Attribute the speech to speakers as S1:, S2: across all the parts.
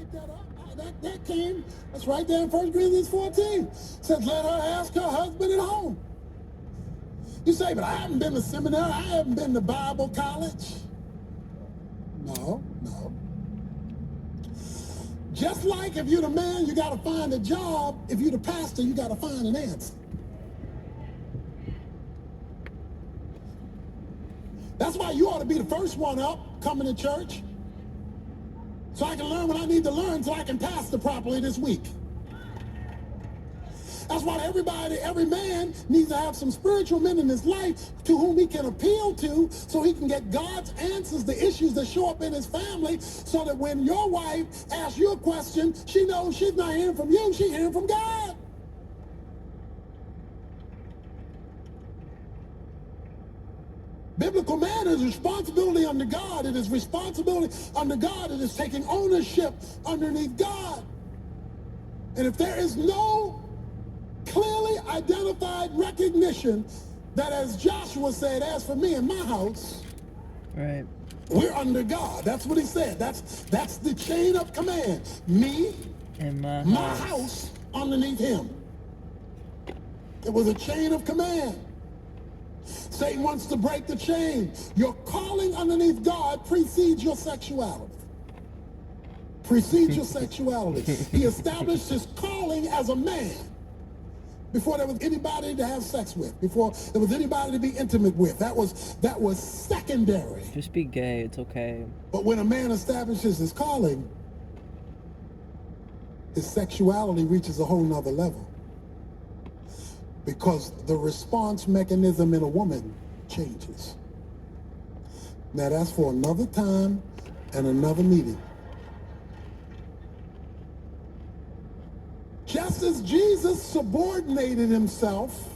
S1: make that up. That's right there in 1 Corinthians 14. It says, let her ask her husband at home. You say, but I haven't been to seminary. I haven't been to Bible college. No. Just like if you're the man, you got to find a job. If you're the pastor, you got to find an answer. That's why you ought to be the first one up coming to church, so I can learn what I need to learn so I can pastor properly this week. That's why every man needs to have some spiritual men in his life to whom he can appeal to so he can get God's answers to issues that show up in his family, so that when your wife asks you a question, she knows she's not hearing from you, she's hearing from God. Biblical man is responsibility under God. It is responsibility under God. It is taking ownership underneath God. And if there is no clearly identified recognition that, as Joshua said, as for me and my house,
S2: right,
S1: we're under God. That's what he said. That's the chain of command. Me
S2: and
S1: my house underneath him. It was a chain of command. Satan wants to break the chain. Your calling underneath God precedes your sexuality. Precedes your sexuality. He established his calling as a man before there was anybody to have sex with, before there was anybody to be intimate with. That was secondary.
S2: Just be gay, it's okay.
S1: But when a man establishes his calling, his sexuality reaches a whole nother level. Because the response mechanism in a woman changes. Now that's for another time and another meeting. Just as Jesus subordinated himself,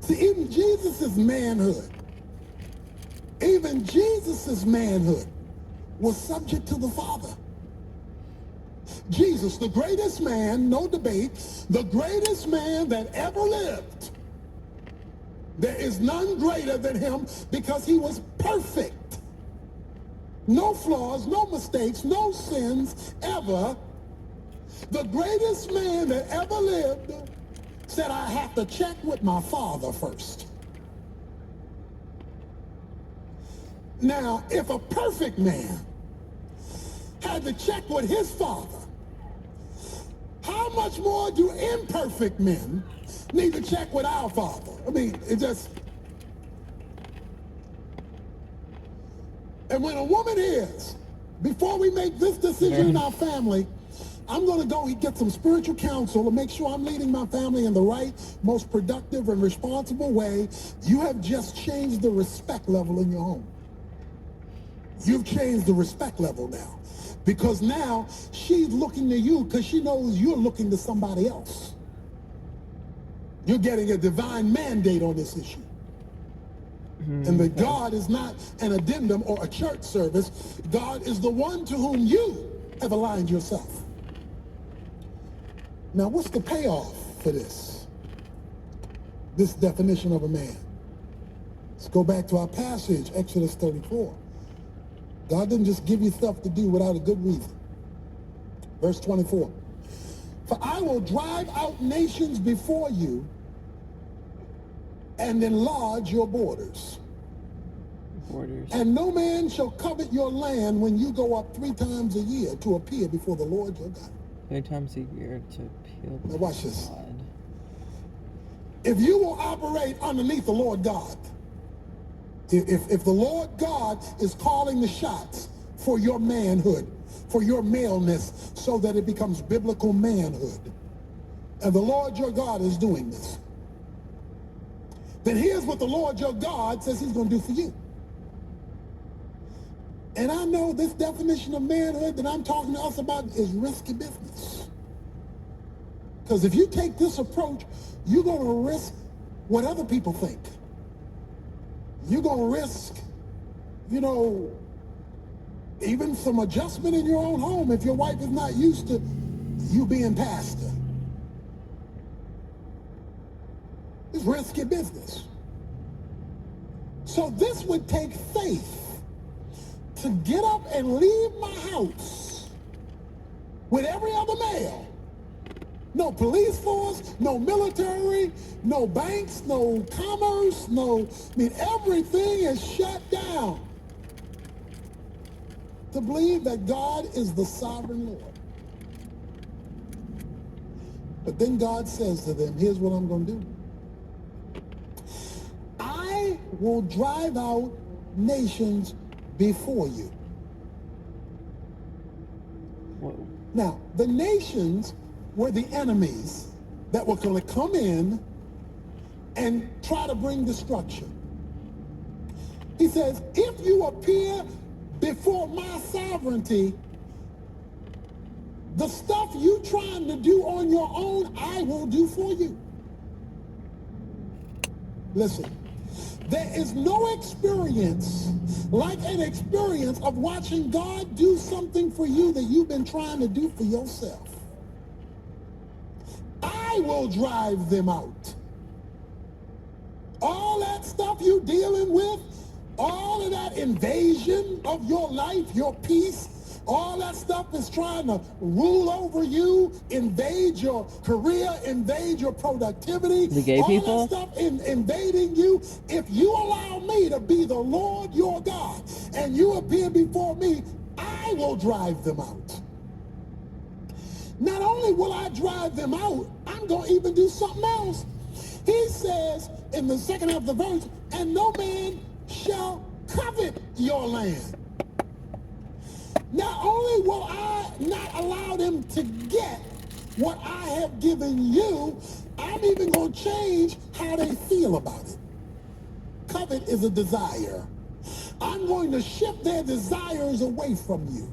S1: see, even Jesus' manhood was subject to the Father. Jesus, the greatest man, no debate, the greatest man that ever lived. There is none greater than him because he was perfect. No flaws, no mistakes, no sins ever. The greatest man that ever lived said, I have to check with my Father first. Now, if a perfect man had to check with his Father, how much more do imperfect men need to check with our Father? I mean, it just... And when a woman hears, before we make this decision in our family, I'm going to go and get some spiritual counsel to make sure I'm leading my family in the right, most productive and responsible way, you have just changed the respect level in your home. You've changed the respect level now. Because now she's looking to you because she knows you're looking to somebody else. You're getting a divine mandate on this issue. And that God is not an addendum or a church service. God is the one to whom you have aligned yourself. Now, what's the payoff for this? This definition of a man. Let's go back to our passage, Exodus 34. God didn't just give you stuff to do without a good reason. Verse 24. For I will drive out nations before you and enlarge your borders. And no man shall covet your land when you go up 3 times a year to appear before the Lord your God.
S2: 3 times a year to appeal to
S1: now watch this.
S2: God.
S1: If you will operate underneath the Lord God, if the Lord God is calling the shots for your manhood, for your maleness, so that it becomes biblical manhood, and the Lord your God is doing this, then here's what the Lord your God says he's going to do for you. And I know this definition of manhood that I'm talking to us about is risky business. Because if you take this approach, you're going to risk what other people think. You're going to risk, even some adjustment in your own home if your wife is not used to you being pastor. It's risky business. So this would take faith to get up and leave my house with every other male. No police force, no military, no banks, no commerce, everything is shut down to believe that God is the sovereign Lord. But then God says to them, here's what I'm going to do. I will drive out nations before you.
S2: Whoa.
S1: Now, the nations were the enemies that were going to come in and try to bring destruction. He says, if you appear before my sovereignty, the stuff you trying to do on your own, I will do for you. Listen, there is no experience like an experience of watching God do something for you that you've been trying to do for yourself. I will drive them out. All that stuff you dealing with, all of that invasion of your life, your peace, all that stuff is trying to rule over you, invade your career, invade your productivity.
S2: The gay people?
S1: All that stuff invading you. If you allow me to be the Lord your God and you appear before me, I will drive them out. Not only will I drive them out, I'm going to even do something else. He says in the second half of the verse, and no man shall covet your land. Not only will I not allow them to get what I have given you, I'm even going to change how they feel about it. Covet is a desire. I'm going to shift their desires away from you.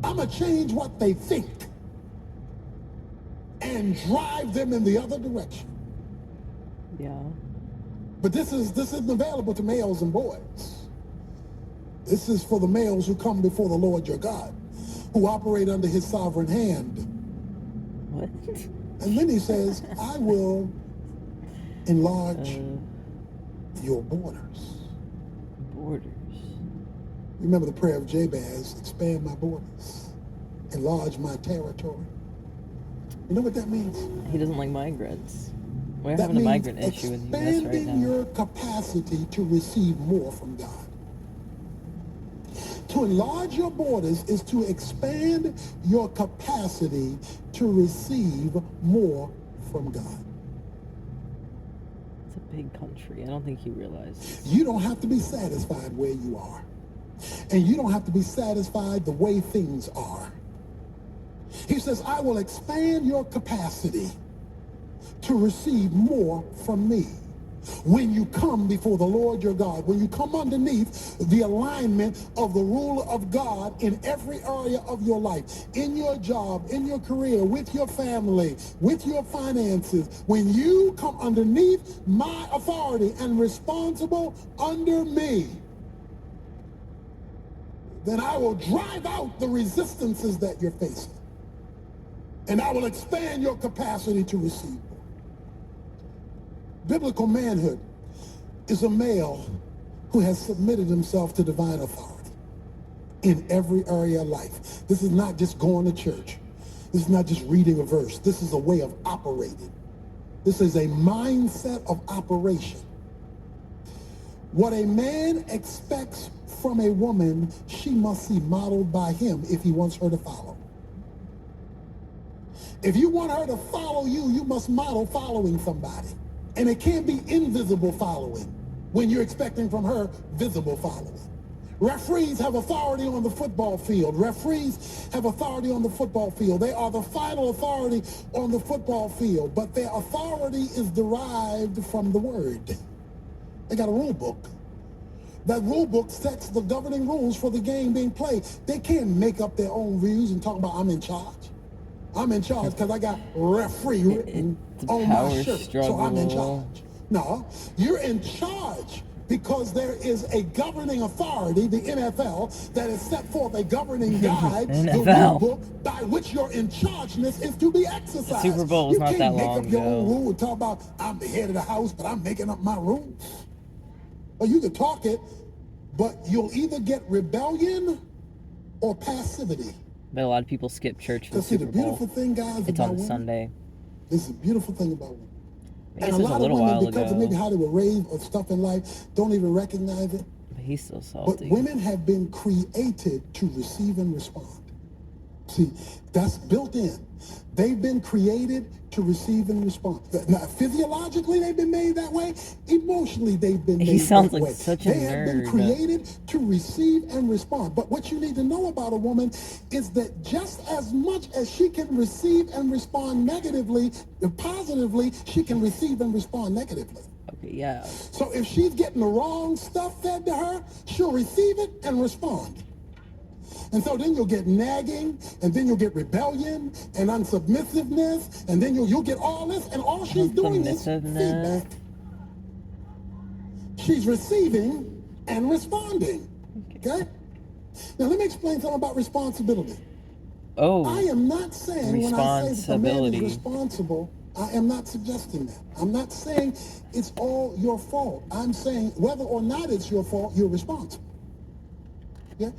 S1: I'm going to change what they think and drive them in the other direction.
S2: Yeah.
S1: But this isn't available to males and boys. This is for the males who come before the Lord your God, who operate under his sovereign hand.
S2: What?
S1: And then he says, I will enlarge your borders.
S2: Borders.
S1: Remember the prayer of Jabez, expand my borders, enlarge my territory. You know what that means?
S2: He doesn't like migrants. We're
S1: That
S2: having a
S1: means
S2: migrant issue in the U.S. right
S1: expanding
S2: now.
S1: your capacity to receive more from God. To enlarge your borders is to expand your capacity to receive more from God.
S2: It's a big country. I don't think he realizes.
S1: You don't have to be satisfied where you are. And you don't have to be satisfied the way things are. He says, I will expand your capacity to receive more from me. When you come before the Lord your God, when you come underneath the alignment of the rule of God in every area of your life, in your job, in your career, with your family, with your finances, when you come underneath my authority and responsible under me, then I will drive out the resistances that you're facing. And I will expand your capacity to receive. Biblical manhood is a male who has submitted himself to divine authority in every area of life. This is not just going to church. This is not just reading a verse. This is a way of operating. This is a mindset of operation. What a man expects from a woman, she must see modeled by him if he wants her to follow. If you want her to follow you, you must model following somebody. And it can't be invisible following when you're expecting from her visible following. Referees have authority on the football field. Referees have authority on the football field. They are the final authority on the football field, but their authority is derived from the word. They got a rule book. That rule book sets the governing rules for the game being played. They can't make up their own views and talk about I'm in charge. I'm in charge because I got referee written on my shirt, so I'm in charge. No, you're in charge because there is a governing authority, the NFL, that has set forth a governing guide, the rule book by which your in chargeness is to be exercised.
S2: The Super Bowl was not that long ago.
S1: You can't make up your own rule and talk about I'm the head of the house, but I'm making up my rules. Well, you can talk it, but you'll either get rebellion or passivity.
S2: But a lot of people skip church for the
S1: Because see, the
S2: Super Bowl.
S1: beautiful thing, guys,
S2: It's
S1: about
S2: on
S1: women,
S2: Sunday.
S1: this is the beautiful thing about women.
S2: I guess
S1: And
S2: it
S1: a
S2: was a
S1: lot of
S2: little
S1: women,
S2: while
S1: because of maybe
S2: ago.
S1: how they were raised or stuff in life, don't even recognize it.
S2: But he's still
S1: But
S2: salty.
S1: women have been created to receive and respond. See, that's built in. They've been created to receive and respond. Now, physiologically, they've been made that way. Emotionally, they've been made
S2: He sounds
S1: that
S2: like
S1: way.
S2: such a
S1: They have been
S2: nerd.
S1: created to receive and respond. But what you need to know about a woman is that just as much as she can receive and respond negatively, positively, she can receive and respond negatively.
S2: Okay, yeah.
S1: So if she's getting the wrong stuff fed to her, she'll receive it and respond. And so then you'll get nagging, and then you'll get rebellion and unsubmissiveness, and then you'll get all this, and all she's doing is
S2: Unsubmissiveness.
S1: feedback. She's receiving and responding. Okay? Now let me explain something about responsibility. I
S2: Oh,
S1: am not saying when I say that a man is
S2: Responsibility.
S1: responsible, I am not suggesting that. I'm not saying it's all your fault. I'm saying whether or not it's your fault, you're responsible. Yeah?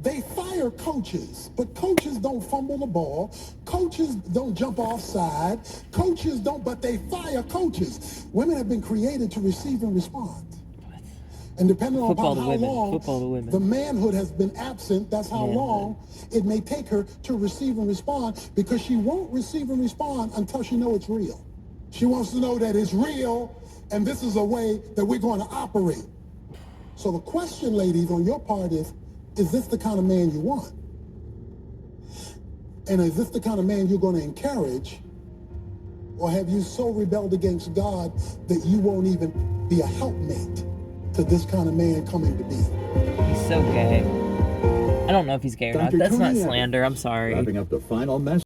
S1: They fire coaches, but coaches don't fumble the ball. Coaches don't jump offside. Coaches don't, but they fire coaches. Women have been created to receive and respond. And depending on
S2: Football
S1: about
S2: to
S1: how
S2: women.
S1: long
S2: Football to women.
S1: the manhood has been absent, that's how
S2: Manhood.
S1: long it may take her to receive and respond, because she won't receive and respond until she knows it's real. She wants to know that it's real, and this is a way that we're going to operate. So the question, ladies, on your part is this the kind of man you want? And is this the kind of man you're going to encourage? Or have you so rebelled against God that you won't even be a helpmate to this kind of man coming to be?
S2: he's so gay. I don't know if he's gay or not.
S3: Dr.
S2: That's not
S3: Tony Evans.
S2: slander. I'm sorry.
S3: Wrapping up the final message.